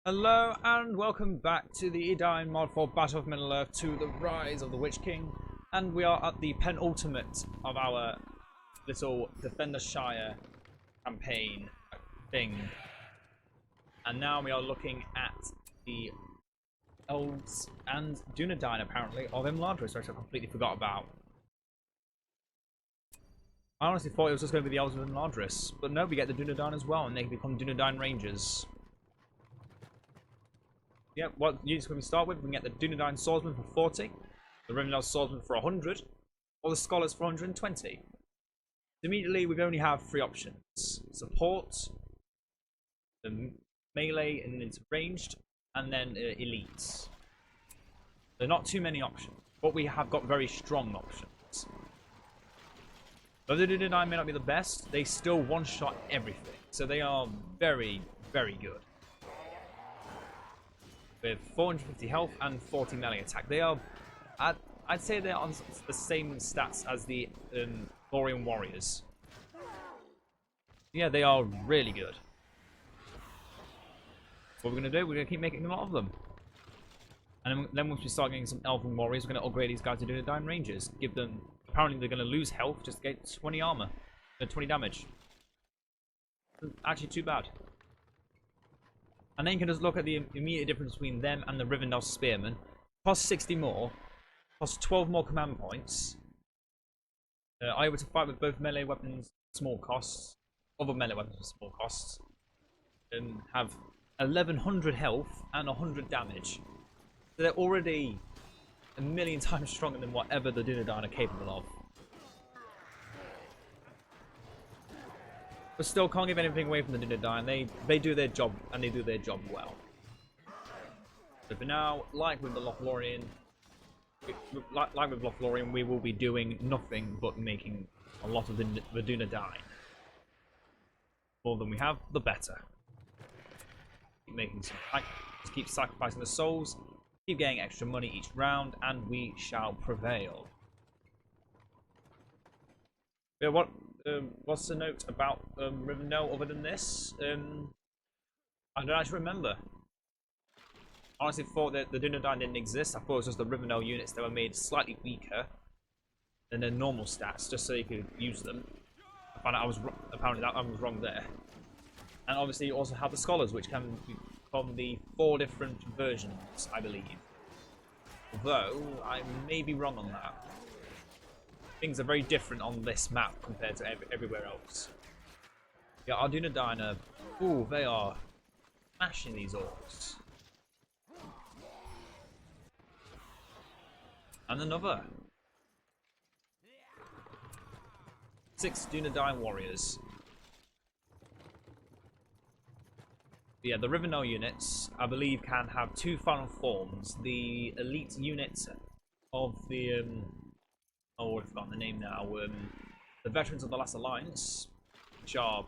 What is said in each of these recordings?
Hello and welcome back to the Edain mod for Battle of Middle-earth 2, The Rise of the Witch King. And we are at the penultimate of our little Defend the Shire campaign thing. And now we are looking at the elves and Dunedain, apparently, of Imladris, which I completely forgot about. I honestly thought it was just going to be the elves of Imladris, but no, we get the Dunedain as well, and they become Dunedain Rangers. Yeah, what units can we start with? We can get the Dunedain Swordsman for 40, the Rivendell Swordsman for 100, or the Scholars for 120. Immediately, we only have three options: support, the melee and into ranged, and then elites. There are not too many options, but we have got very strong options. Though the Dunedain may not be the best, they still one-shot everything, so they are very, very good. With 450 health and 40 melee attack. They are, I'd say they're on the same stats as the Glorian Warriors. Yeah, they are really good. What we're going to do, we're going to keep making a lot of them. And then once we start getting some Elven Warriors, we're going to upgrade these guys to Dunedain Rangers. Give them, apparently they're going to lose health just to get 20 armor, 20 damage. Actually too bad. And then you can just look at the immediate difference between them and the Rivendell Spearmen. Cost 60 more. Cost 12 more command points. Are able to fight with both melee weapons at small costs. Other melee weapons at small costs. And have 1100 health and 100 damage. So they're already a million times stronger than whatever the Dunedain are capable of. But still can't give anything away from the Dunedain. They do their job, and they do their job well. So for now, like with Lothlorien, we will be doing nothing but making a lot of the Dunedain. The more than we have, the better. Keep making some, just keep sacrificing the souls, keep getting extra money each round, and we shall prevail. Yeah, what's the note about Rivendell other than this? I don't actually remember. I honestly thought that the Dunedain didn't exist. I thought it was just the Rivendell units that were made slightly weaker than their normal stats, just so you could use them. I found out I was wrong there. And obviously you also have the Scholars, which can be from the 4 different versions, I believe. Although, I may be wrong on that. Things are very different on this map compared to everywhere else. Yeah, our Dunedain are... Ooh, they are smashing these orcs. And another. 6 Dunedain warriors. Yeah, the Rivendell units, I believe, can have 2 final forms. The elite unit of the... oh, I've forgotten the name now. The Veterans of the Last Alliance, which are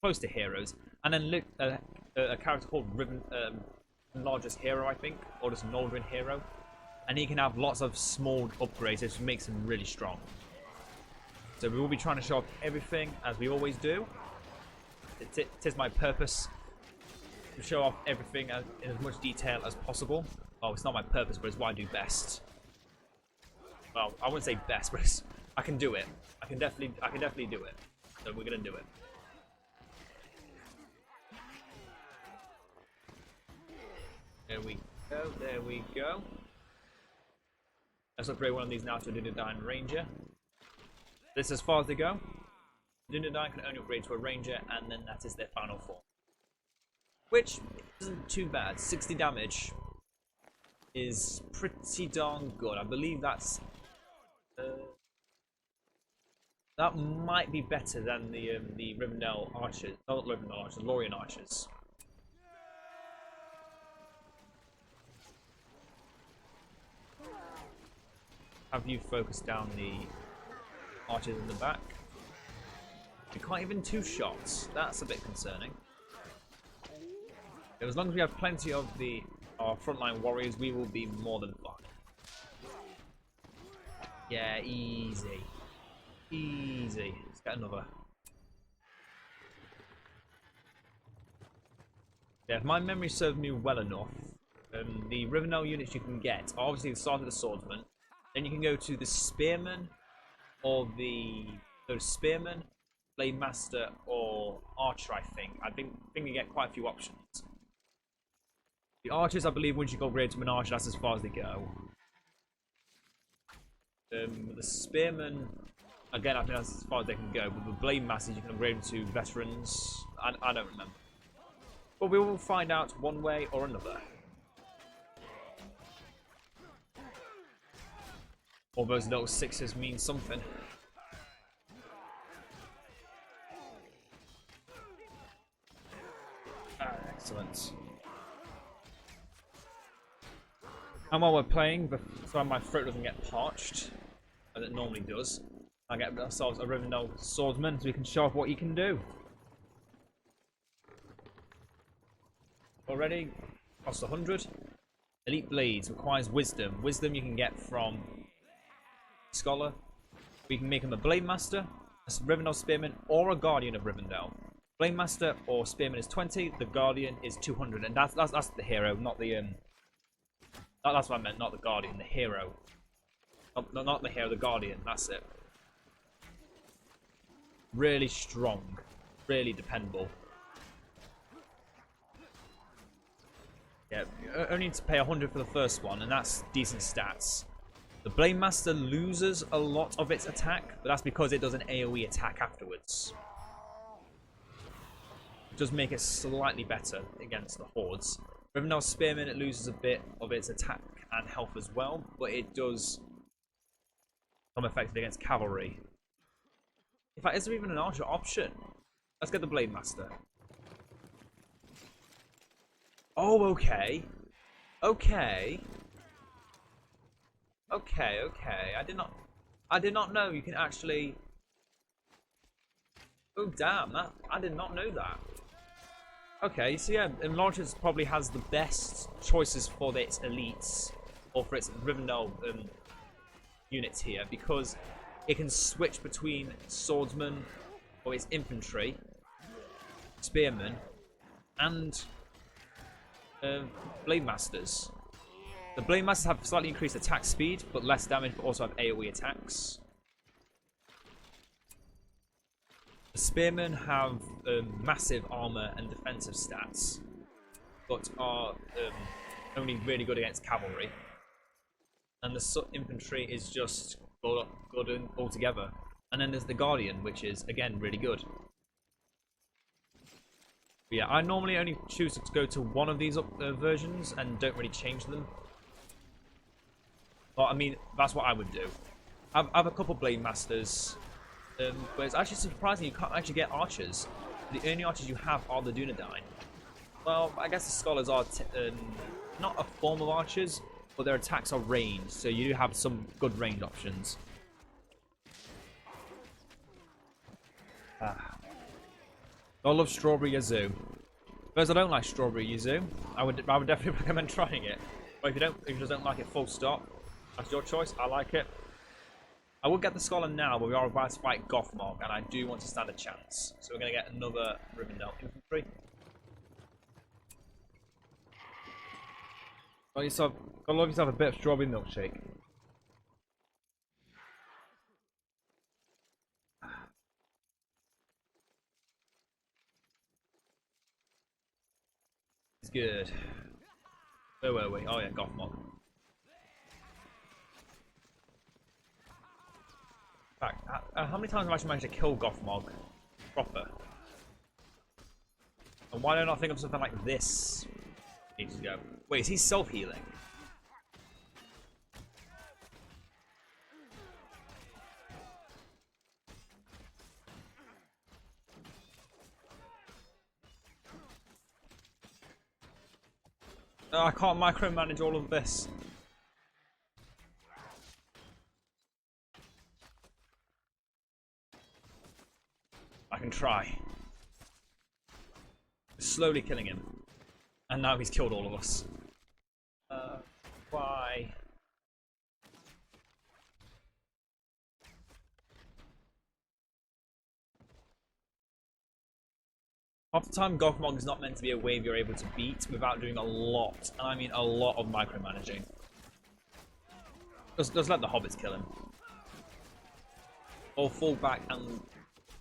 close to heroes, and then a character called Largest Hero, I think, or just Nordrin Hero, and he can have lots of small upgrades, which makes him really strong. So we will be trying to show off everything, as we always do. It is my purpose to show off everything in as much detail as possible. Oh, it's not my purpose, but it's what I do best. Well, I wouldn't say best, but I can do it. I can definitely do it. So we're gonna do it. There we go. There we go. Let's upgrade one of these now to a Dunedain Ranger. This is as far as they go. Dunedain can only upgrade to a Ranger, and then that is their final form, which isn't too bad. 60 damage is pretty darn good. I believe that's. That might be better than the Rivendell Archers, not Rivendell Archers, Lorien Archers. Have you focused down the archers in the back? You can't even 2 shots. That's a bit concerning. As long as we have plenty of our frontline warriors, we will be more than fine. Yeah, easy. Easy. Let's get another. Yeah, if my memory serves me well enough, the Rivendell units you can get are obviously the start of the Swordsman. Then you can go to the Spearman, or the Spearman, Blade Master, or Archer. I think you get quite a few options. The Archers, I believe, once you go upgrade to an Archer, that's as far as they go. The Spearman, again, I think that's as far as they can go. But the Blade Masters, you can upgrade them to Veterans. I don't remember. But we will find out one way or another. All those little sixes mean something. Excellent. And while we're playing, so my throat doesn't get parched, as it normally does, I'll get ourselves a Rivendell Swordsman so we can show off what he can do. Already, cost 100. Elite Blades requires Wisdom. Wisdom you can get from Scholar. We can make him a Blade Master, a Rivendell Spearman, or a Guardian of Rivendell. Blade Master or Spearman is 20. The Guardian is 200, and that's the hero, not the That's what I meant, not the Guardian, the hero. Not the hero, the Guardian. That's it. Really strong, really dependable. Yeah, you only need to pay 100 for the first one, and that's decent stats. The Blade Master loses a lot of its attack, but that's because it does an AoE attack afterwards. It does make it slightly better against the hordes. Rivendell Spearman, it loses a bit of its attack and health as well, but it does become effective against cavalry. In fact, is there even an archer option? Let's get the Blade Master. Oh, okay. Okay. I did not know you can actually. Oh damn! I did not know that. Okay, so yeah, Imladris probably has the best choices for its elites, or for its Rivendell units here, because it can switch between swordsman, or its infantry, spearmen, and Blade Masters. The Blade Masters have slightly increased attack speed, but less damage, but also have AoE attacks. The Spearmen have massive armor and defensive stats, but are only really good against cavalry. And the infantry is just good altogether. And then there's the Guardian, which is, again, really good. But yeah, I normally only choose to go to one of these versions and don't really change them. But I mean, that's what I would do. I have a couple Blade Masters, but it's actually surprising you can't actually get archers. The only archers you have are the Dunedain. Well, I guess the Scholars are not a form of archers, but their attacks are ranged, so you do have some good range options. I love Strawberry Yazoo. Those I don't like Strawberry Yazoo, I would definitely recommend trying it. But if you just don't like it, full stop. That's your choice. I like it. I would get the Scholar now, but we are about to fight Gothmog, and I do want to stand a chance. So we're going to get another Rivendell infantry. Gotta love yourself a bit of strawberry milkshake. It's good. Where were we? Oh yeah, Gothmog. In fact, how many times have I actually managed to kill Gothmog proper? And why don't I think of something like this? Needs to go. Wait, is he self-healing? Oh, I can't micromanage all of this. I can try. Slowly killing him. And now he's killed all of us. Why? Half the time, Gothmog is not meant to be a wave you're able to beat without doing a lot, and I mean a lot of micromanaging. Just let the hobbits kill him. Or fall back and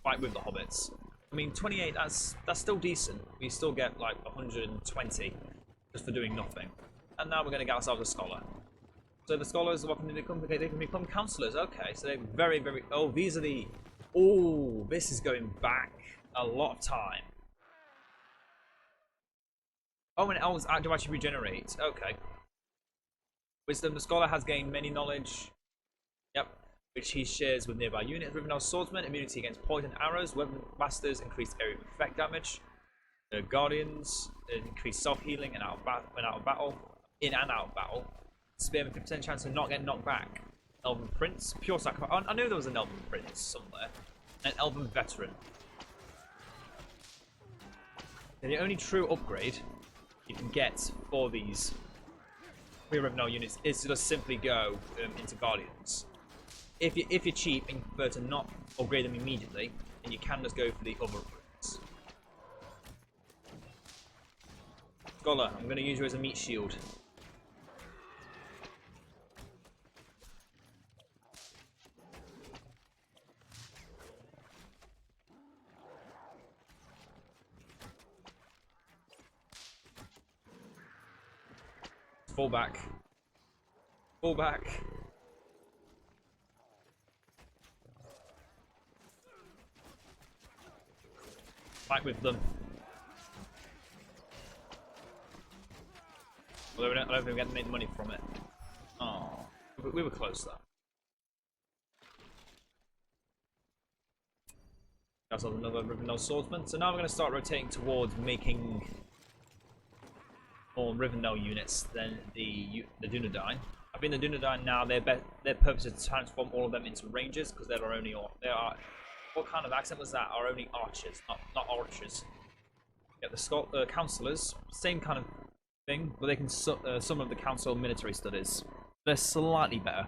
fight with the hobbits. I mean, 28, that's still decent. We still get like 120 just for doing nothing. And now we're going to get ourselves a scholar. So the scholars, what can they become? They can become councillors. Okay, so they're very, very... Oh, these are the... Oh, this is going back a lot of time. Oh, and elves do actually regenerate. Okay. Wisdom. The scholar has gained many knowledge. Yep. Which he shares with nearby units. Rivendell Swordsman, immunity against poison arrows. Weapon Masters, increased area of effect damage. The Guardians, increased self-healing and in and out of battle. Spearman, 50% chance of not getting knocked back. Elven Prince, Pure Sacrifice. I knew there was an Elven Prince somewhere. And an Elven Veteran. And the only true upgrade you can get for these free Rivendell units is to just simply go into Guardians. If you're cheap and prefer to not upgrade them immediately, then you can just go for the other upgrades. Scholar, I'm going to use you as a meat shield. Fall back. Fall back. Fight with them. Although I don't think we get to make money from it. Oh, we were close though. That's another Rivendell Swordsman. So now we're going to start rotating towards making more Rivendell units than the Dunedain. I think the Dunedain now, their purpose is to transform all of them into rangers because they are. What kind of accent was that? Are only archers, not archers. Yeah, the councillors, same kind of thing, but they can some of the council military studies. They're slightly better.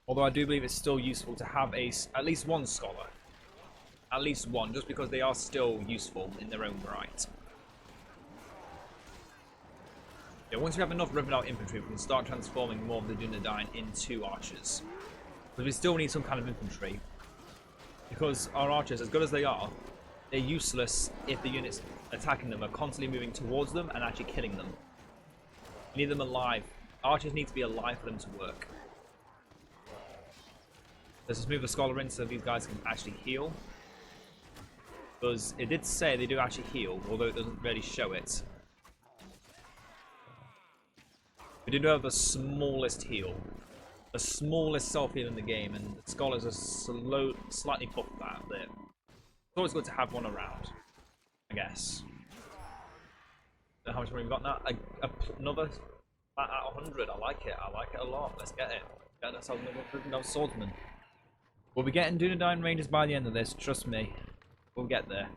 Although I do believe it's still useful to have at least one scholar. At least one, just because they are still useful in their own right. Yeah, once we have enough Rivendell infantry, we can start transforming more of the Dunedain into archers. But we still need some kind of infantry. Because our archers, as good as they are, they're useless if the units attacking them are constantly moving towards them and actually killing them. We need them alive. Archers need to be alive for them to work. Let's just move the scholar in so these guys can actually heal. Because it did say they do actually heal, although it doesn't really show it. We do have the smallest heal. The smallest self-heal in the game, and the scholars are slightly buffed that a bit. It's always good to have one around, I guess. So how much money we got now? Another out of 100. I like it. I like it a lot. Let's get it. Get ourselves another swordsman. We'll be getting Dunedain Rangers by the end of this. Trust me. We'll get there.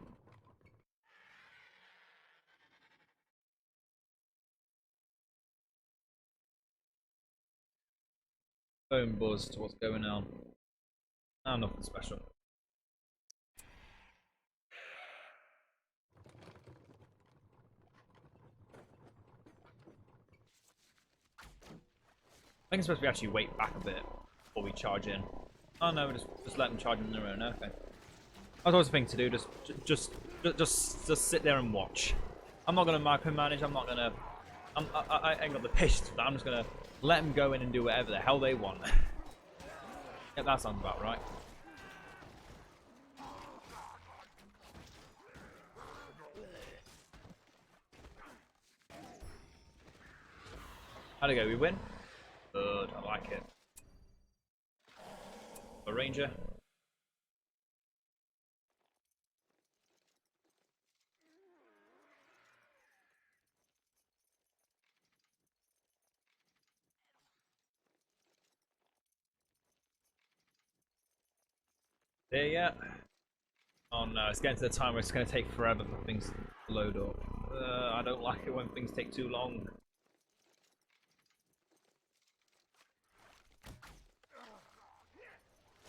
Phone buzz to what's going on. Oh, nothing special. I think it's supposed to be actually wait back a bit before we charge in. Oh no, we just let them charge in their own. Okay. That's always a thing to do. Just sit there and watch. I'm not gonna micromanage. I'm not gonna. I ain't got the patience for that. I'm just gonna let them go in and do whatever the hell they want. Yeah, that sounds about right. How'd it go? We win? Good, I like it. A ranger. There yet? Oh no, it's getting to the time where it's going to take forever for things to load up. I don't like it when things take too long.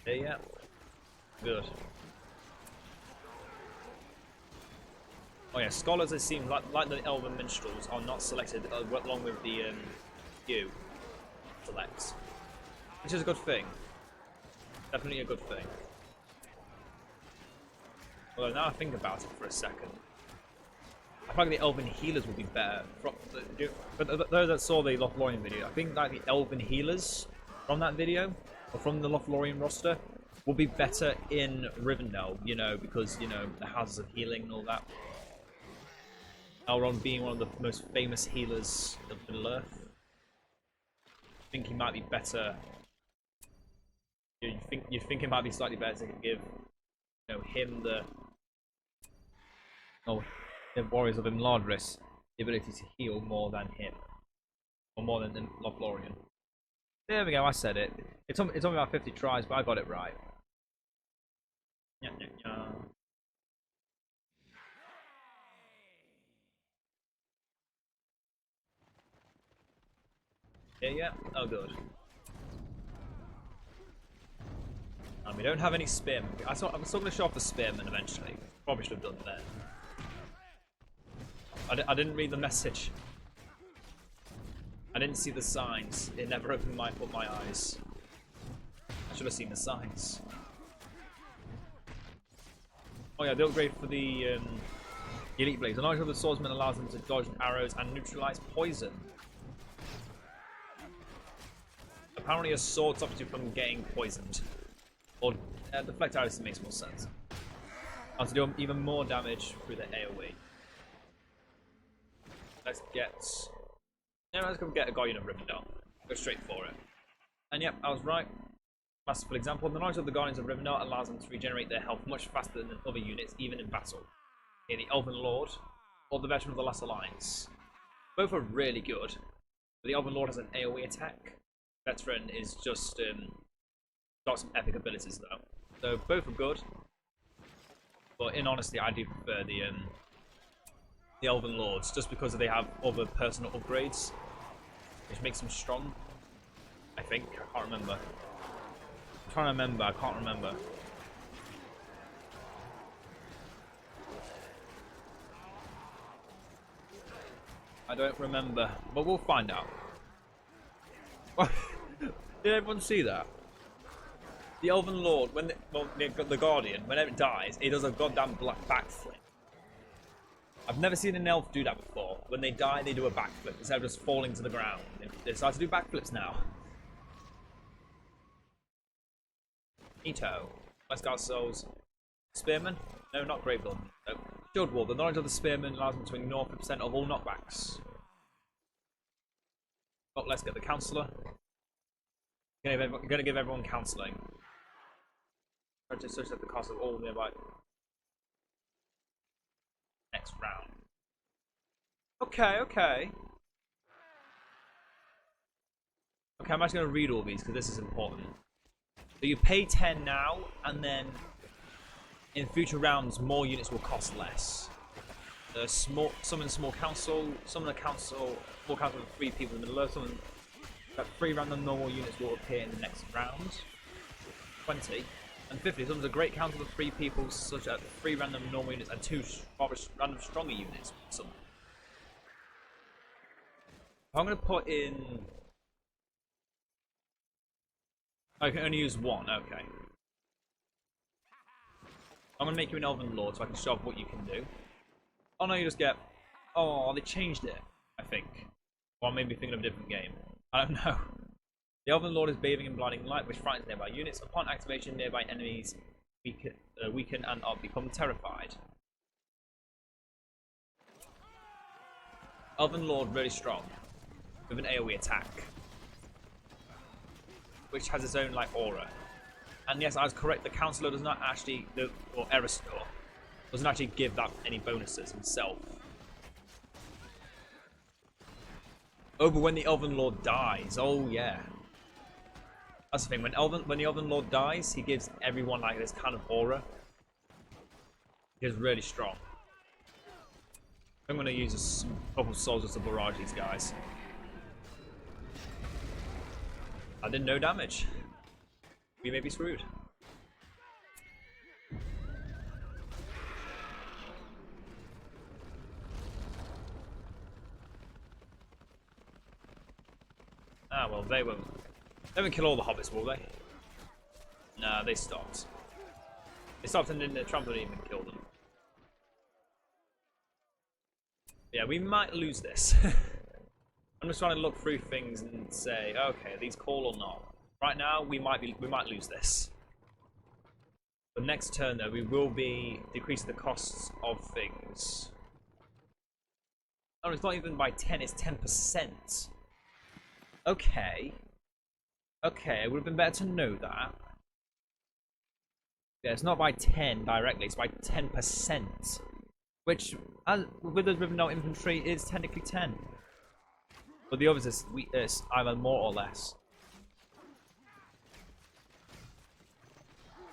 There yet? Good. Oh yeah, scholars, it seems like the elven minstrels are not selected along with the queue selects, which is a good thing. Definitely a good thing. Although now I think about it for a second, I think the elven healers would be better. For those that saw the Lothlorien video, I think like the elven healers from that video, or from the Lothlorien roster, will be better in Rivendell, you know, because, you know, the houses of healing and all that. Elrond being one of the most famous healers of Middle-earth, I think he might be better. You think it might be slightly better to give, you know, him the warriors of Imladris the ability to heal more than him, or more than Lothlorien. There we go. I said it. It took me about 50 tries, but I got it right. Yeah. Yeah. Oh, good. And we don't have any spearmen. I'm still going to show off the spearmen eventually. Probably should have done that. I didn't read the message. I didn't see the signs. It never opened my eyes. I should have seen the signs. Oh yeah, the upgrade for the elite blades. The knowledge of the swordsman allows them to dodge arrows and neutralize poison. Apparently a sword stops you from getting poisoned. Or deflect arrows makes more sense. And to do even more damage through the AoE. Let's go get a Guardian of Rivendell. Go straight for it. And yep, I was right. Masterful example. The knowledge of the Guardians of Rivendell allows them to regenerate their health much faster than other units, even in battle. Here, the Elven Lord, or the Veteran of the Last Alliance. Both are really good. But the Elven Lord has an AoE attack. Veteran is just got some epic abilities though. So both are good. But in honesty, I do prefer the Elven Lords, just because they have other personal upgrades, which makes them strong. I think. I can't remember. I'm trying to remember. I can't remember. I don't remember, but we'll find out. Did everyone see that? The Elven Lord, when the Guardian, whenever it dies, it does a goddamn black backflip. I've never seen an elf do that before. When they die, they do a backflip instead of just falling to the ground. They start to do backflips now. Neato. Let's go ourselves. Spearman? No, not Graveblade. No. Shield Wall. The knowledge of the Spearman allows them to ignore 50% of all knockbacks. Oh, let's get the Counselor. Gonna give everyone counselling. Try to search at the cost of all nearby. Next round. Okay. Okay, I'm actually going to read all these because this is important. So you pay 10 now, and then in future rounds, more units will cost less. Summon small council, summon a council, small council with 3 people in the middle. Summon that 3 random normal units will appear in the next round. 20. And 50, summons a great council of 3 people, such as 3 random normal units and 2 random stronger units. I'm going to put in... I can only use 1, okay. I'm going to make you an Elven Lord so I can show off what you can do. Oh no, you just get... Oh, they changed it, I think. Or I may be thinking of a different game. I don't know. The Elven Lord is bathing in blinding light, which frightens nearby units. Upon activation, nearby enemies weaken and become terrified. Elven Lord really strong, with an AoE attack, which has its own like aura. And yes, I was correct. The Councillor does not actually, or Eristor, doesn't actually give that any bonuses himself. Oh, but when the Elven Lord dies, oh yeah. That's the thing, when the Elven Lord dies, he gives everyone like this kind of aura. He's really strong. I'm going to use a couple of soldiers to barrage these guys. I did no damage. We may be screwed. Ah, well, they won't. They won't kill all the hobbits, will they? Nah, they stopped. They stopped and didn't trample even kill them. Yeah, we might lose this. I'm just trying to look through things and say, okay, are these call or not? Right now, we might lose this. But next turn, though, we will be decreasing the costs of things. Oh, it's not even by 10; it's 10%. Okay. Okay, it would have been better to know that. Yeah, it's not by 10 directly; it's by 10%, which, with the Riven infantry, is technically 10. But the others is either more or less.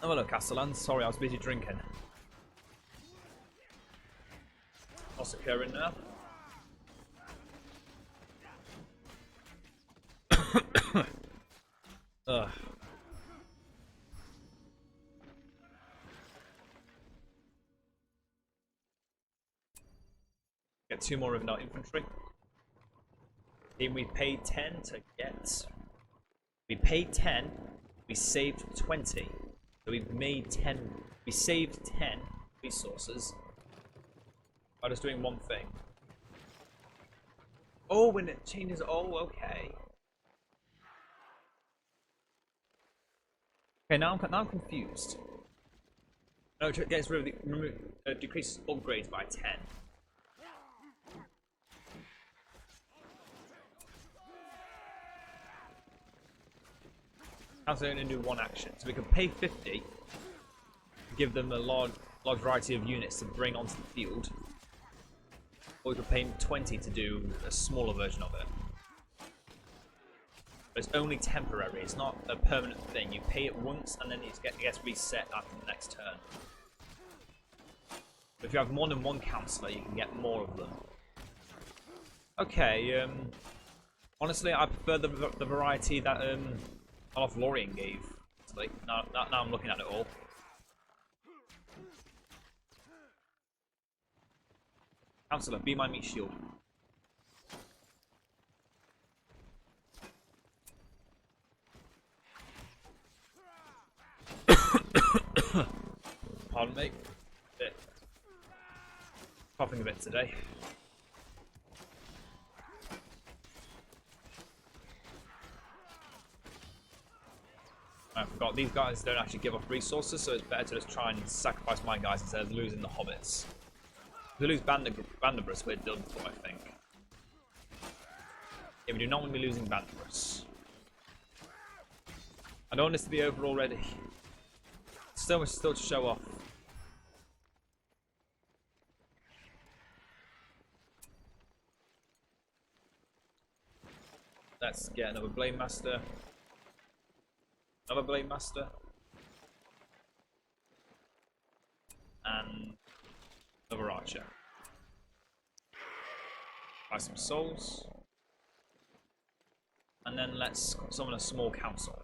Oh, hello, Castellan. Sorry, I was busy drinking. What's occurring now? Ugh. Get 2 more Riven infantry. Then we paid 10 to get. We paid 10. We saved 20. So we've made 10. We saved 10 resources by just doing one thing. Oh, when it changes. Oh, okay. Okay, now I'm confused. No, it gets rid of the decreases upgrades by 10. Council only do one action, so we can pay 50 to give them a large variety of units to bring onto the field, or we could pay 20 to do a smaller version of it. But it's only temporary; it's not a permanent thing. You pay it once, and then it gets reset after the next turn. But if you have more than one councillor, you can get more of them. Okay. Honestly, I prefer the variety that Olaf Lorien gave. Like now I'm looking at it all. Councillor, be my meat shield. Pardon me. Bit coughing a bit today. I forgot, these guys don't actually give off resources, so it's better to just try and sacrifice my guys instead of losing the hobbits. If we lose Imladris, we're done for, I think. Yeah, we do not want to be losing Imladris. I don't want this to be over already. So much still to show off. Let's get another Blade Master. Another Blade Master. And another Archer. Buy some souls. And then let's summon a small council.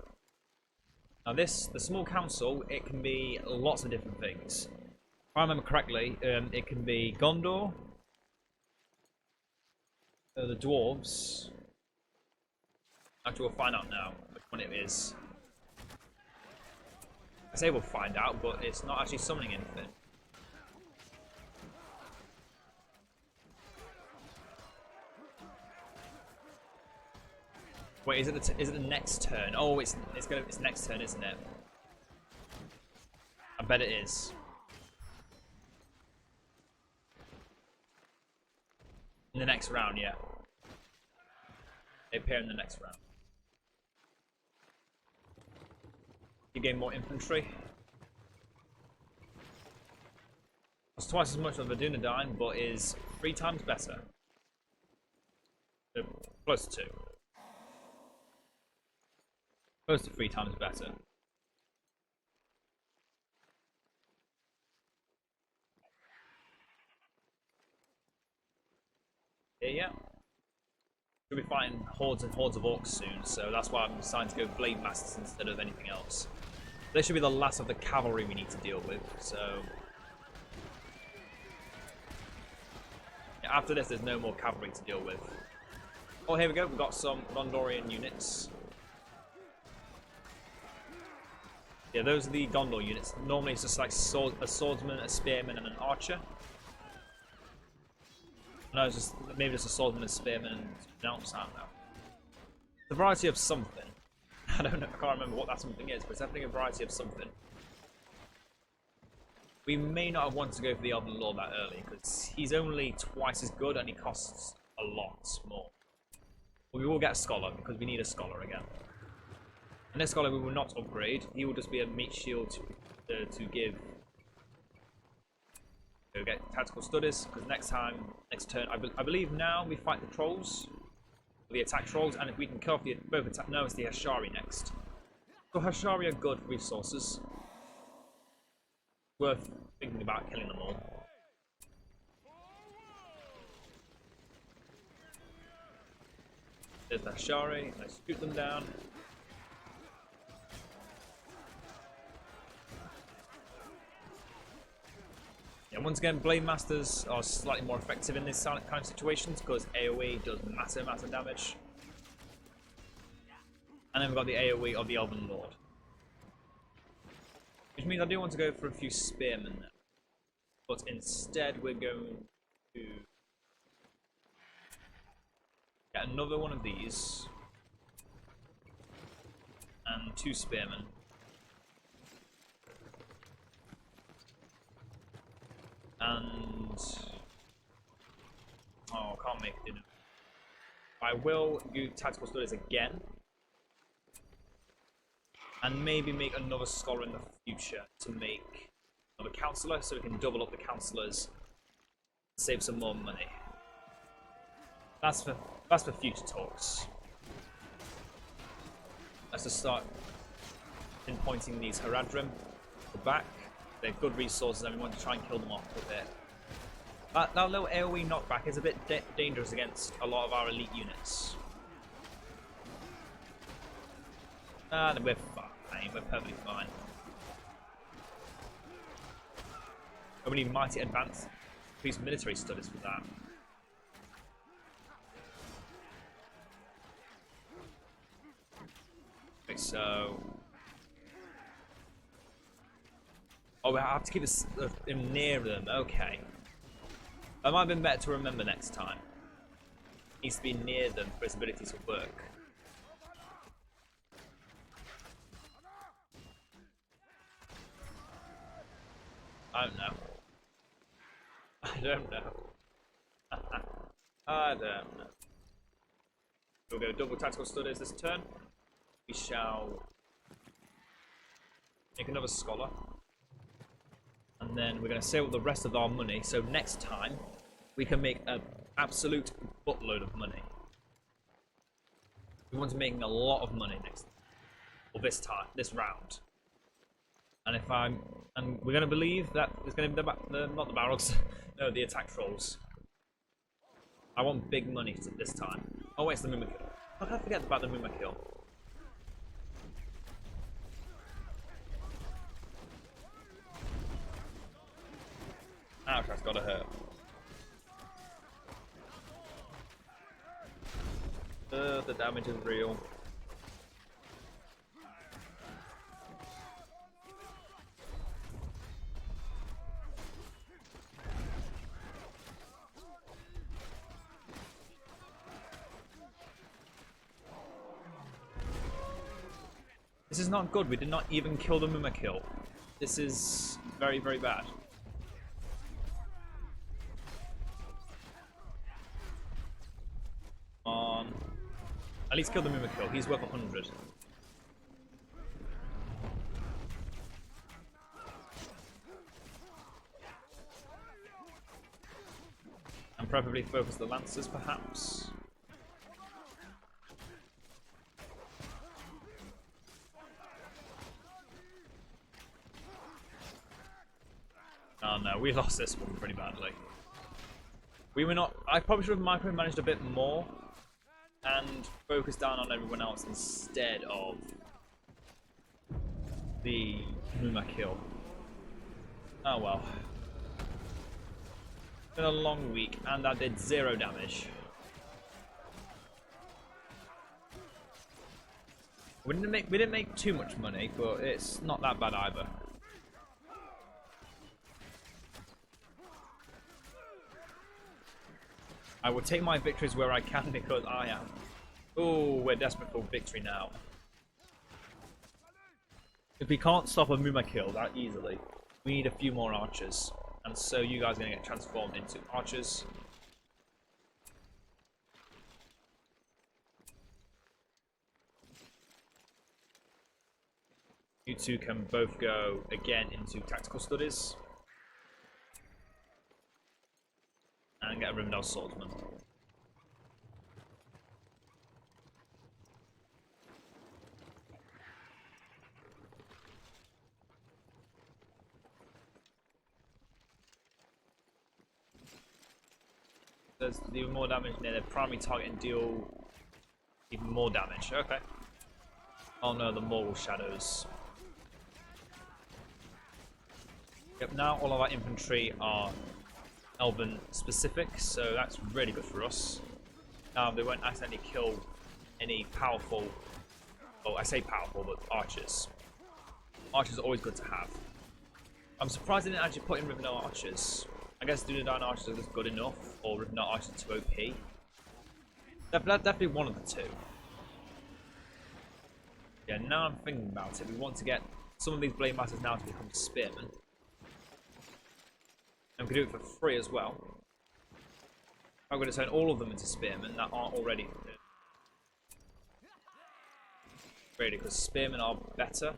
Now the small council, it can be lots of different things. If I remember correctly, it can be Gondor, the dwarves. Actually, we'll find out now which one it is. I say we'll find out, but it's not actually summoning anything. Wait, is it the next turn? Oh, it's next turn, isn't it? I bet it is. In the next round, yeah. They appear in the next round. You gain more infantry. It's twice as much of a Dunedain, but is 3 times better. Close to 2. Close to 3 times better. Yeah. We'll be fighting hordes and hordes of orcs soon, so that's why I'm deciding to go Blade Masters instead of anything else. This should be the last of the cavalry we need to deal with, so... Yeah, after this, there's no more cavalry to deal with. Oh, here we go. We've got some Gondorian units. Yeah, those are the Gondor units. Normally it's just like a swordsman, a spearman, and an archer. No, it's just maybe just a swordsman, a spearman, and an elf. I don't know. The variety of something. I don't know. I can't remember what that something is, but it's definitely a variety of something. We may not have wanted to go for the Elven Lord that early because he's only twice as good and he costs a lot more. But we will get a scholar because we need a scholar again. And this scholar we will not upgrade. He will just be a meat shield to give. We'll get tactical studies because next turn, I believe now we fight the trolls, the attack trolls, and if we can kill off both attack. No, it's the Shire next. So Shire are good resources. Worth thinking about killing them all. There's the Shire. Let's shoot them down. Yeah, once again, Blade Masters are slightly more effective in this kind of situations because AoE does massive damage. And then we've got the AoE of the Elven Lord. Which means I do want to go for a few spearmen now. But instead we're going to get another one of these. And 2 spearmen. And oh, I can't make it. I will do tactical studies again, and maybe make another scholar in the future to make another councillor, so we can double up the councillors, save some more money. That's for future talks. Let's just start pinpointing these Haradrim back. They're good resources and we want to try and kill them off with it. That little AoE knockback is a bit dangerous against a lot of our elite units. And we're fine, we're perfectly fine. And we need mighty advanced increased military studies for that. Okay, so oh, we have to keep him near them. Okay. That might have been better to remember next time. He needs to be near them for his ability to work. I don't know. I don't know. I don't know. We'll go double tactical studies this turn. We shall make another scholar. And then we're going to save up the rest of our money, so next time we can make an absolute buttload of money. We want to make a lot of money this round. And we're going to believe that it's going to be not the barrels, no, the attack trolls. I want big money this time. Oh wait, it's the Mumakill. How can I forget about the Mumakill? Ouch, that's gotta hurt. The damage is real. This is not good. We did not even kill the Mumakill. This is very bad. At least kill the Mumakill. He's worth 100. And probably focus the Lancers, perhaps. Oh no, we lost this one pretty badly. We were not. I probably should have micromanaged a bit more and focus down on everyone else instead of the Mumakill. Oh well. It's been a long week and I did 0 damage. We didn't make too much money, but it's not that bad either. I will take my victories where I can because I am. Oh, we're desperate for victory now. If we can't stop a Muma kill that easily, we need a few more archers. And so you guys are going to get transformed into archers. You two can both go again into tactical studies. And get a Rivendell swordsman. Does even more damage near their primary target and deal even more damage. Okay. Oh no, the mortal shadows. Yep, now all of our infantry are Elven specific, so that's really good for us. Now they won't accidentally kill any powerful, well I say powerful, but archers. Archers are always good to have. I'm surprised they didn't actually put in Rivendell archers. I guess Dunedain archers are just good enough, or Rivendell archers too OP. That's definitely one of the two. Yeah, now I'm thinking about it, we want to get some of these Blade Masters now to become Spearmen. And we can do it for free as well. I'm going to turn all of them into Spearmen that aren't already really, because Spearmen are better.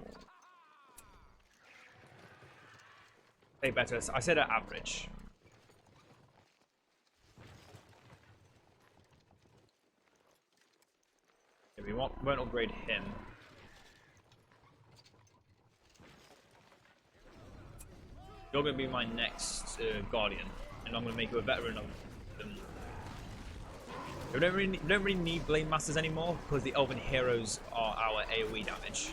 They better. I said at average. Yeah, we won't upgrade him. You're going to be my next Guardian, and I'm going to make you a veteran of them. We don't really need Blade Masters anymore, because the Elven Heroes are our AoE damage.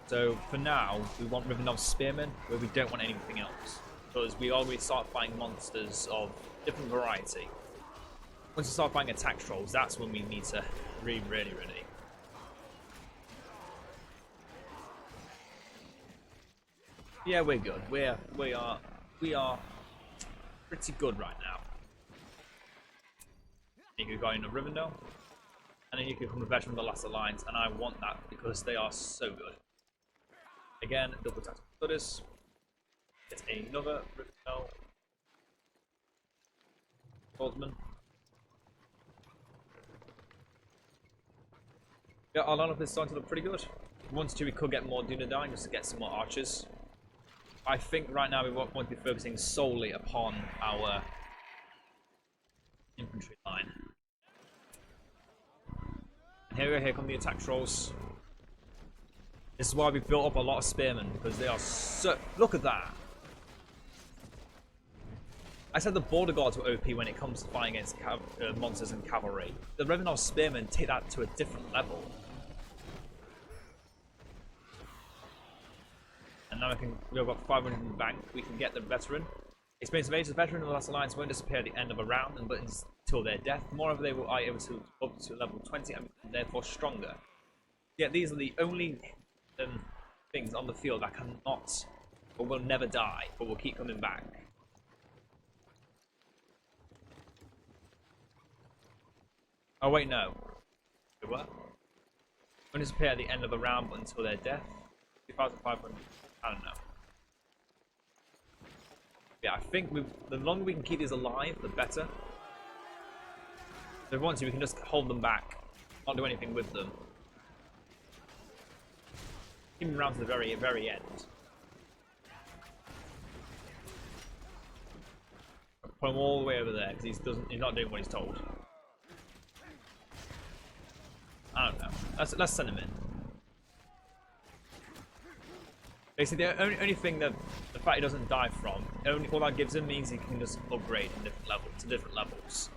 So, for now, we want Rivendell Spearmen, where we don't want anything else. Because we are going to start fighting monsters of different variety. Once we start fighting attack trolls, that's when we need to really. Yeah, we're good. We are pretty good right now. You can go into Rivendell, and then you can become a veteran of the Last Alliance, and I want that because they are so good. Again, double tactical studies. It's another Rivendell swordsman. Yeah, our lineup is starting to look pretty good. If we wanted to, we could get more Dunedain just to get some more archers. I think right now we want to be focusing solely upon our infantry line. And here come the attack trolls. This is why we've built up a lot of spearmen, because they are so... Look at that! I said the border guards were OP when it comes to fighting against monsters and cavalry. The Rivendell spearmen take that to a different level. And now we've got 500 in the bank. We can get the veteran. Experience of Age, the veteran of the Last Alliance won't disappear at the end of a round, but until their death. Moreover, they will be able to up to level 20 and therefore stronger. Yet these are the only things on the field that cannot, or will never die, but will keep coming back. Oh wait, no. Wait, what? Won't disappear at the end of a round, but until their death. 2,500. I don't know. Yeah, I think the longer we can keep these alive, the better. So if we want to, we can just hold them back, not do anything with them. Keep them around to the very end. Put him all the way over there because he's not doing what he's told. I don't know. Let's send him in. Basically, the only thing that the fact he doesn't die from, all that gives him means he can just upgrade in different levels.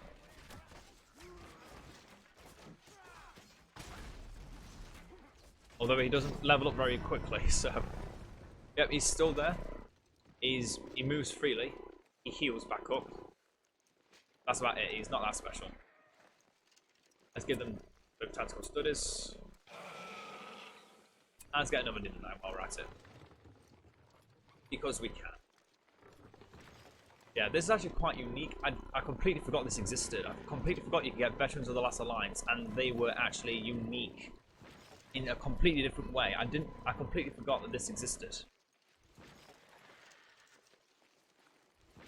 Although he doesn't level up very quickly, so yep, he's still there. He moves freely. He heals back up. That's about it. He's not that special. Let's give them the tactical studies. Let's get another dinner now while we're at it. Because we can. Yeah, this is actually quite unique. I completely forgot this existed. I completely forgot you could get Veterans of the Last Alliance, and they were actually unique in a completely different way. I completely forgot that this existed.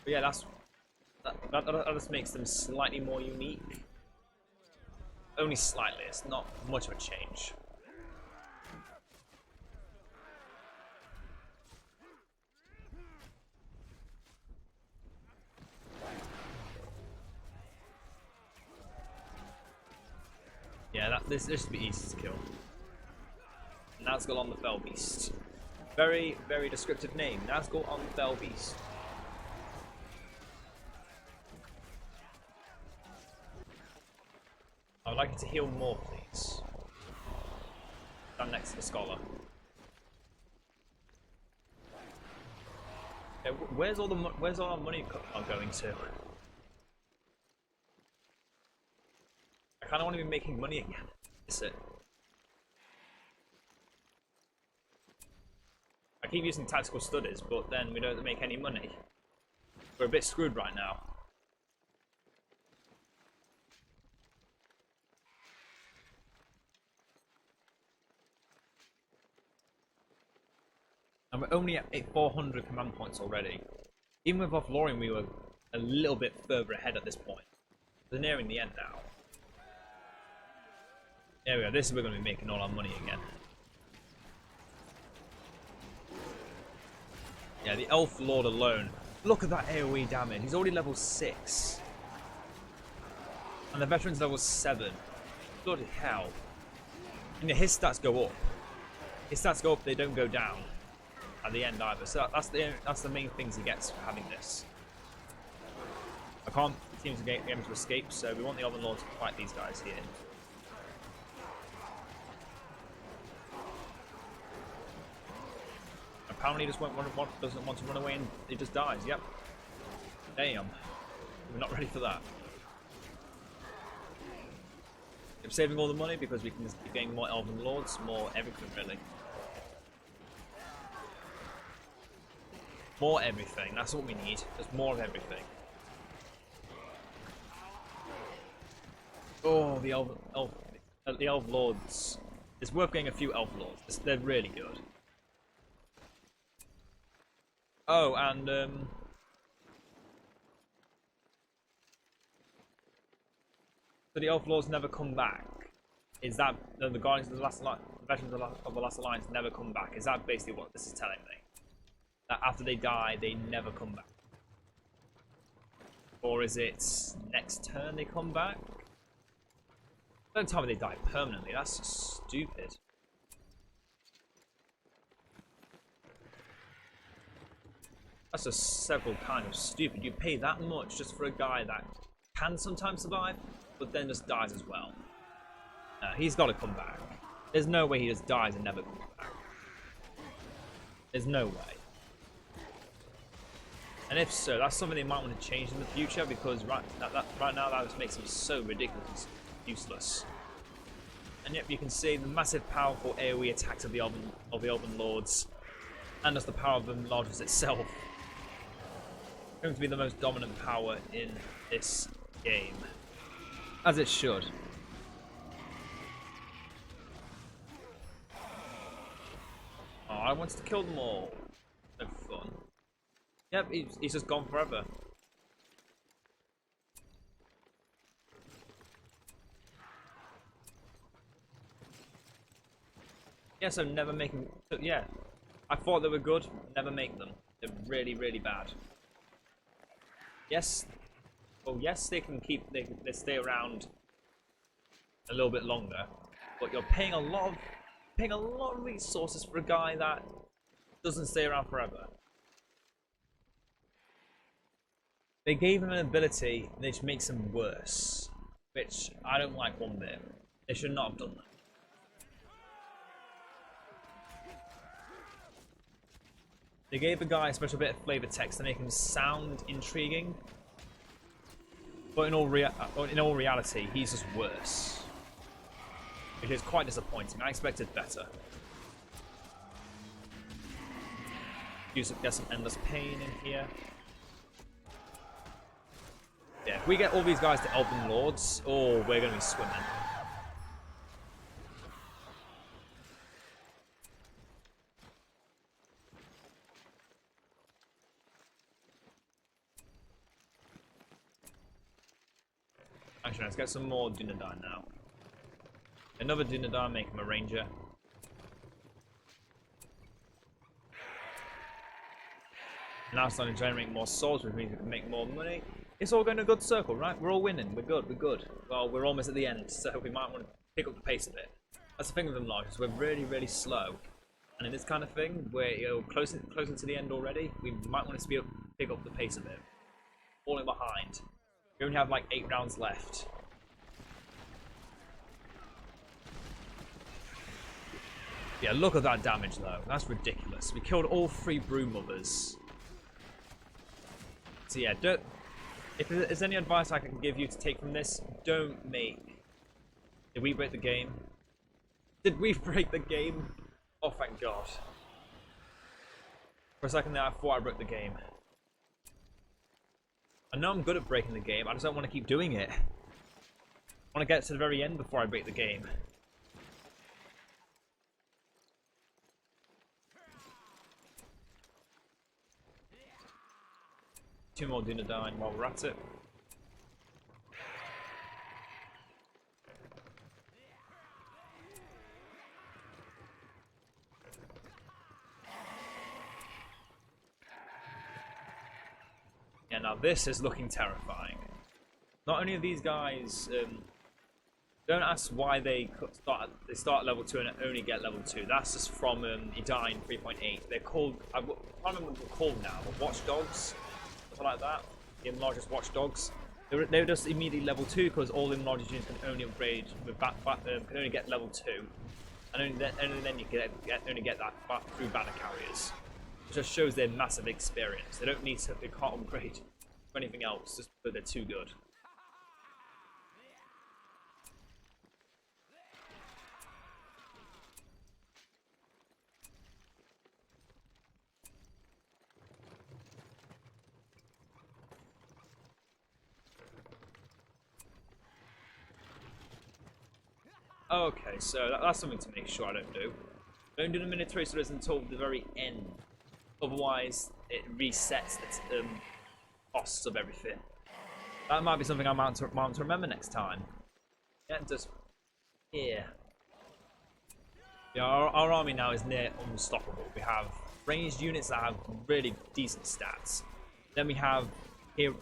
But yeah, that just makes them slightly more unique. Only slightly. It's not much of a change. Yeah, this should be easy to kill. Nazgul on the Fell Beast. Very, very descriptive name. Nazgul on the Fell Beast. I would like you to heal more, please. Stand next to the scholar. Okay, where's all our money going to? I kind of want to be making money again. Is it? I keep using tactical studies, but then we don't make any money. We're a bit screwed right now. And we're only at 400 command points already. Even with offloring, we were a little bit further ahead at this point. We're nearing the end now. There we go, this is where we're going to be making all our money again. Yeah, the Elf Lord alone. Look at that AoE damage. He's already level 6. And the Veteran's level 7. Bloody hell. And his stats go up. His stats go up, they don't go down at the end either. So that's the main things he gets for having this. I can't seem to get him to escape, so we want the other Lords to fight these guys here. Apparently he just doesn't want to run away and he just dies, yep. Damn. We're not ready for that. I'm saving all the money because we can just keep getting more Elven Lords, more everything really. More everything, that's what we need. Just more of everything. Oh, the Elf Lords. It's worth getting a few Elf Lords. They're really good. Oh, and so the Elf Lords never come back. Is that the Guardians of the Last Alliance, the Veterans of the Last Alliance never come back? Is that basically what this is telling me? That after they die, they never come back? Or is it next turn they come back? Don't tell me they die permanently. That's just stupid. That's just several kind of stupid. You pay that much just for a guy that can sometimes survive, but then just dies as well. No, he's got to come back. There's no way he just dies and never comes back. There's no way. And if so, that's something they might want to change in the future, because right now that just makes him so ridiculous, useless. And yet you can see the massive, powerful AoE attacks of the Elven Lords, and just the power of the Imladris itself. Going to be the most dominant power in this game, as it should. Oh, I want to kill them all. No fun. Yep, he's just gone forever. Yeah, so never making. Yeah, I thought they were good. Never make them. They're really, really bad. Yes. Well, yes, they can keep. They stay around a little bit longer, but you're paying a lot of resources for a guy that doesn't stay around forever. They gave him an ability which makes him worse, which I don't like one bit. They should not have done that. They gave the guy a special bit of flavor text to make him sound intriguing, but in all reality, he's just worse, which is quite disappointing. I expected better. Get some endless pain in here. Yeah, if we get all these guys to Elven Lords, oh, we're going to be swimming. Actually, let's get some more Dunedain now. Another Dunedain, make him a ranger. Now starting to generate more souls, which means we can make more money. It's all going a good circle, right? We're all winning. We're good. We're good. Well, we're almost at the end, so we might want to pick up the pace a bit. That's the thing with them, Imladris. We're really, really slow. And in this kind of thing, we're closer to the end already. We might want to pick up the pace a bit. Falling behind. We only have like 8 rounds left. Yeah, look at that damage though. That's ridiculous. We killed all 3 brood mothers. So yeah, if there's any advice I can give you to take from this, don't make... Did we break the game? Did we break the game? Oh, thank God. For a second there, I thought I broke the game. I know I'm good at breaking the game, I just don't want to keep doing it. I want to get to the very end before I break the game. Two more Dunedain while we're at it. Yeah, now this is looking terrifying. Not only are these guys, don't ask why they start at level 2 and only get level 2. That's just from Edain 3.8. They're called, I can't remember what they're called now, but watchdogs, something like that. The Imladris watchdogs. They were just immediately level 2 because all Imladris units can only upgrade with can only get level 2, and only then you can only get that through banner carriers. It just shows their massive experience. They don't need to, they can't upgrade for anything else just because they're too good. Okay, so that's something to make sure I don't do. Don't do the military service until the very end. Otherwise, it resets the costs of everything. That might be something I might to remember next time. Yeah, just here. Yeah, our army now is near unstoppable. We have ranged units that have really decent stats. Then we have here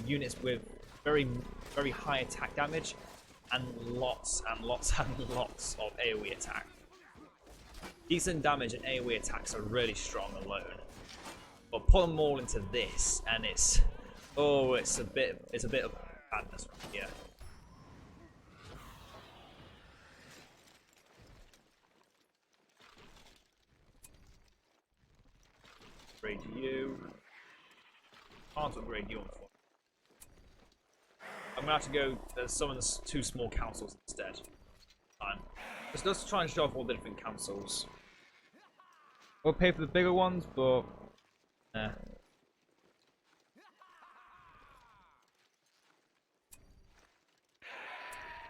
units with very high attack damage and lots and lots and lots of AoE attack. Decent damage and AoE attacks are really strong alone, but put them all into this, and it's a bit of madness right here. Upgrade you. Can't upgrade you, unfortunately. I'm gonna have to go summon the 2 small councils instead. Let's try and show off all the different councils. We'll pay for the bigger ones, but I'm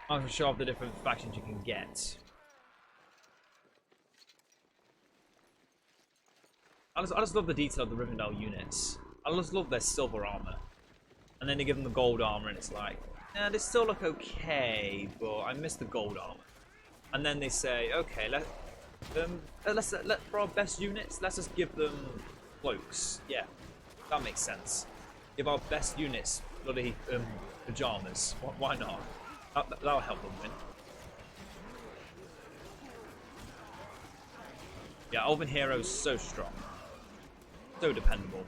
going to show off the different factions you can get. I just love the detail of the Rivendell units. I just love their silver armor. And then they give them the gold armor, and it's like, yeah, they still look okay, but I miss the gold armor. And then they say, okay, for our best units, let's just give them cloaks. Yeah, that makes sense. Give our best units bloody pajamas. Why not? That'll help them win. Yeah, Elven Hero's so strong, so dependable.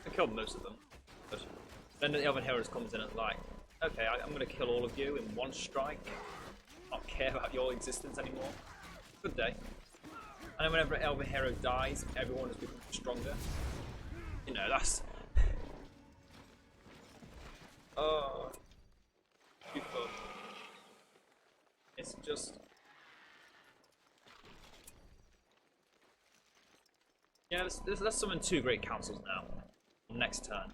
I killed most of them. But then the Elven Heroes comes in and like, okay, I'm going to kill all of you in one strike. Not care about your existence anymore. Good day. And then whenever an Elven Hero dies, everyone has become stronger. You know, that's... Oh. Too fun. just... Yeah, let's summon 2 Great Councils now. Next turn.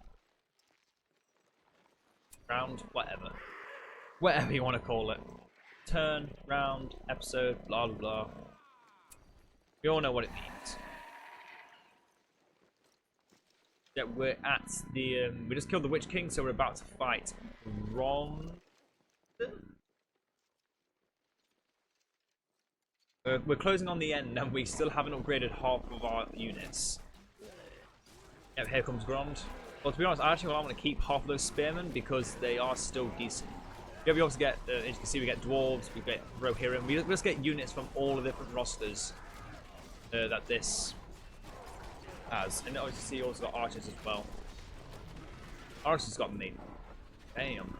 Round, whatever. Whatever you want to call it. Turn, round, episode, blah blah blah. We all know what it means. Yeah, we're at the... we just killed the Witch King, so we're about to fight Ron... We're closing on the end, and we still haven't upgraded half of our units. Yep, here comes Grond. Well, to be honest, I actually want to keep half of those spearmen because they are still decent. Yeah, we also get, as you can see, we get dwarves, we get Rohirrim. We just get units from all the different rosters that this has. And obviously, you also got archers as well. Archers got me. Damn.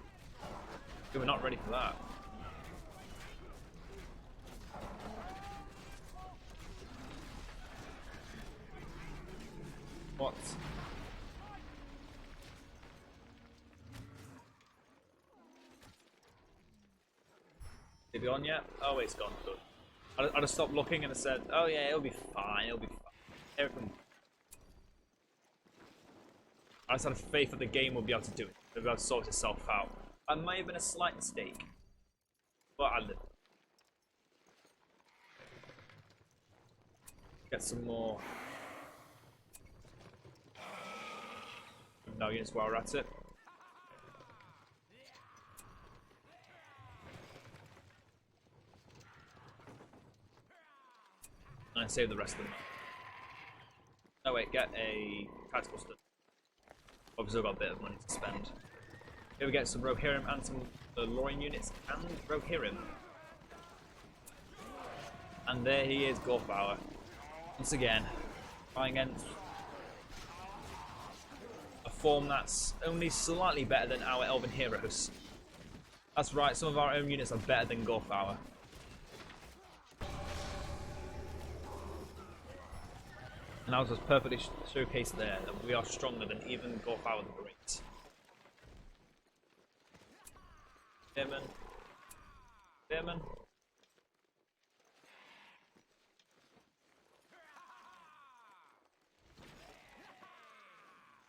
We were not ready for that. What? Is it gone yet? Oh, it's gone. Good. I just stopped looking and I said, oh yeah, it'll be fine, it'll be fine. Everything. I just had faith that the game will be able to do it. It'll be able to sort itself out. That may have been a slight mistake, but I live. Get some more. No units while we're at it. And save the rest of them. Oh wait, get a tactical stuff. Obviously I've got a bit of money to spend. Here we get some Rohirrim and some Lorien units and Rohirrim. And there he is, Gorfbauer. Once again, fighting against a form that's only slightly better than our Elven heroes. That's right, some of our own units are better than Gorfbauer. And I was just perfectly showcased there that we are stronger than even Gorfbauer the Great. Spearman. Spearman.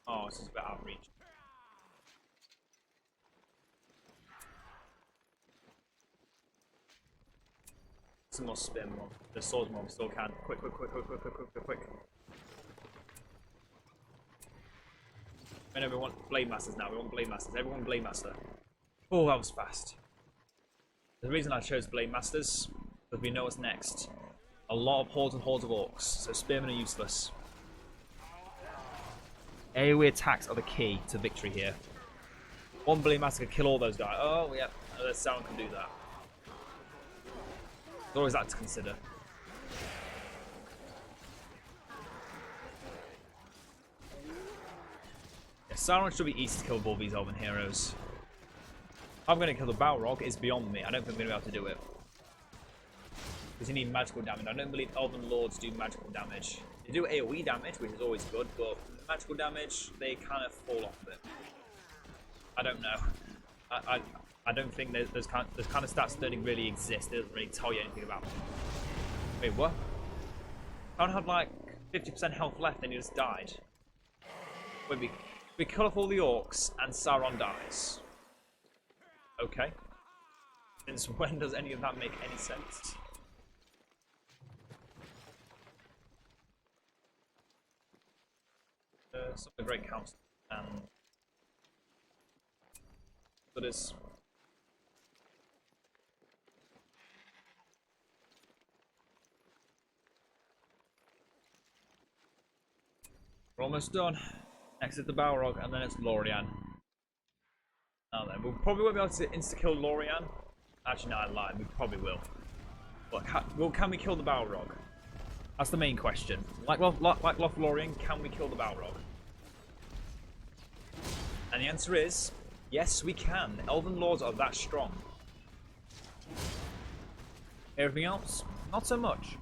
Oh, this is a bit out of reach. Some more spearmen. The swordsman still can. Quick, quick, quick, quick, quick, quick, quick, quick, quick. We want Blade Masters now. We want Blade Masters. Everyone Blade Master. Oh, that was fast. The reason I chose Blade Masters because we know what's next. A lot of hordes and hordes of orcs, so spearmen are useless. AoE attacks are the key to victory here. One Blade Master can kill all those guys. Oh, yeah, the Sauron can do that. There's always that to consider. Yeah, Sauron should be easy to kill with all these Elven heroes. I'm going to kill the Balrog is beyond me. I don't think I'm going to be able to do it. Because you need magical damage. I don't believe Elven Lords do magical damage. They do AoE damage, which is always good, but magical damage, they kind of fall off a bit. I don't know. I don't think those kind of stats don't really exist. They don't really tell you anything about them. Wait, what? Sauron had like 50% health left and he just died. Wait, we kill off all the orcs and Sauron dies. Okay. Since when does any of that make any sense? Some of the Great Council and that is we're almost done. Next is the Balrog and then it's Lorien. Now then, we probably won't be able to insta-kill Lorien. Actually, no, I lied. We probably will. But can we kill the Balrog? That's the main question. Like Lothlorien, can we kill the Balrog? And the answer is, yes, we can. Elven Lords are that strong. Everything else, not so much.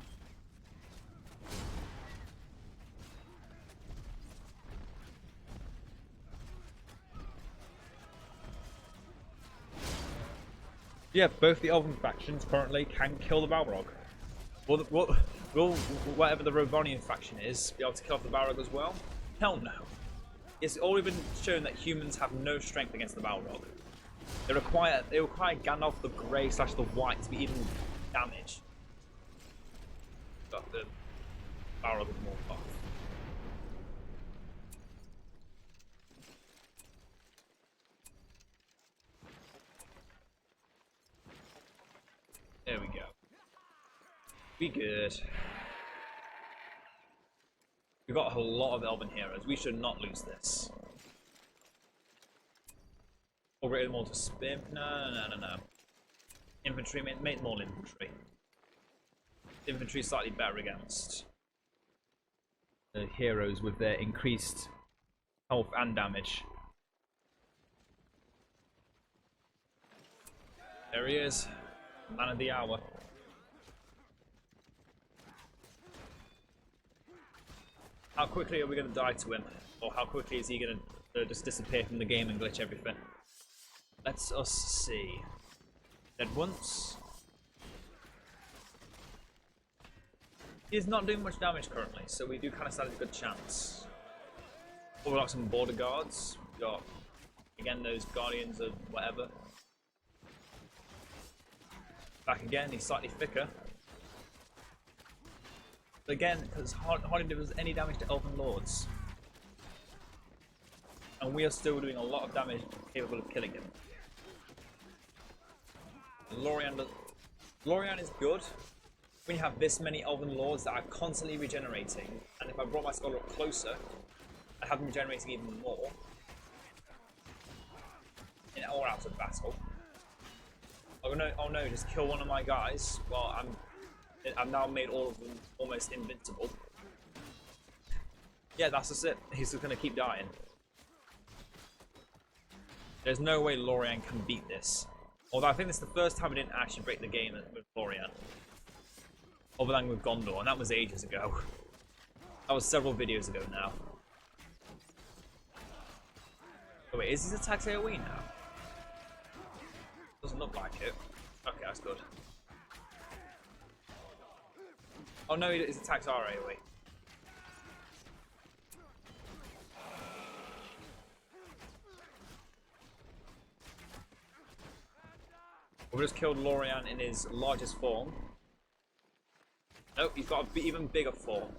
Yeah, both the Elven factions currently can kill the Balrog. Will whatever the Rovanian faction is be able to kill off the Balrog as well? Hell no. It's already been shown that humans have no strength against the Balrog. They require Gandalf the Grey / the White to be even damaged. But the Balrog is more buff. There we go. Be good. We've got a lot of Elven heroes. We should not lose this. Upgrade them all to spin. No. Infantry, make more infantry. Infantry is slightly better against the heroes with their increased health and damage. There he is. Man of the hour. How quickly are we going to die to him? Or how quickly is he going to just disappear from the game and glitch everything? Let's us see. Dead once. He's not doing much damage currently, so we do kind of stand a good chance. We've got some border guards. We've got, again, those guardians of whatever. Back again, he's slightly thicker. But again, because hardly does any damage to Elven Lords. And we are still doing a lot of damage capable of killing him. Lorien is good when you have this many Elven Lords that are constantly regenerating. And if I brought my scholar up closer, I'd have them regenerating even more. In or out of battle. Oh no, just kill one of my guys. Well, I've now made all of them almost invincible. Yeah, that's just it. He's just gonna keep dying. There's no way Lorien can beat this. Although I think this is the first time we didn't actually break the game with Lorien. Other than with Gondor, and that was ages ago. That was several videos ago now. Oh wait, is his attacks AoE now? Doesn't look like it. Okay, that's good. Oh no, his attacks are AoE. We just killed Lorien in his largest form. Nope, he's got an even bigger form.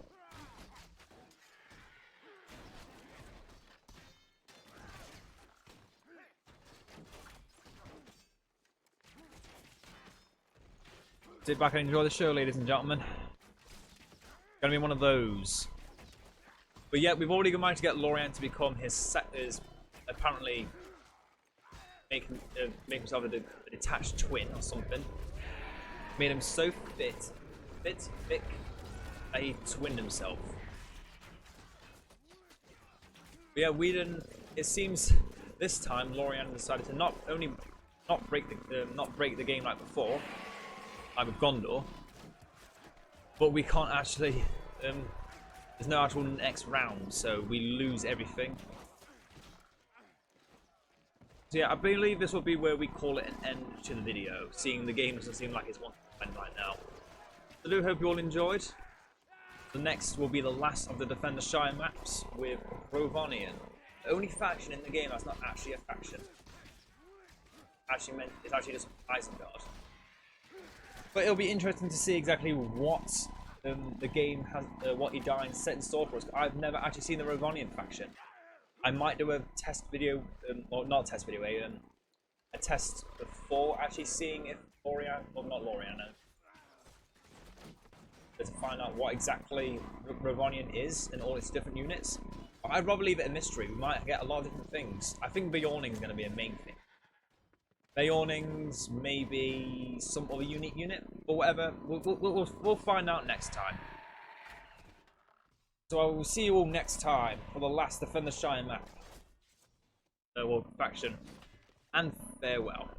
Sit back and enjoy the show, ladies and gentlemen. Gonna be one of those. But yeah, we've already managed to get Lorien to become his apparently make himself a detached twin or something. Made him so thick that he twinned himself. But yeah, it seems this time Lorien decided to not break the game like before, like with Gondor, but we can't actually. There's no actual next round, so we lose everything. So yeah, I believe this will be where we call it an end to the video, seeing the game doesn't seem like it's wanting to end right now. I do hope you all enjoyed. The next will be the last of the Defend the Shire maps with Rovanian. The only faction in the game that's not actually a faction. It's actually just Isengard. But it'll be interesting to see exactly what the game has, what Edain set in store for us. I've never actually seen the Rovanian faction. I might do a test video, or not a test video, a test before actually seeing if Lorien, or not Lorien, to find out what exactly Rovanian is and all its different units. I'd rather leave it a mystery. We might get a lot of different things. I think Beorning is going to be a main thing. Beornings, maybe some other unique unit, or whatever. We'll find out next time. So I will see you all next time for the last Defend the Shire map. Faction. And farewell.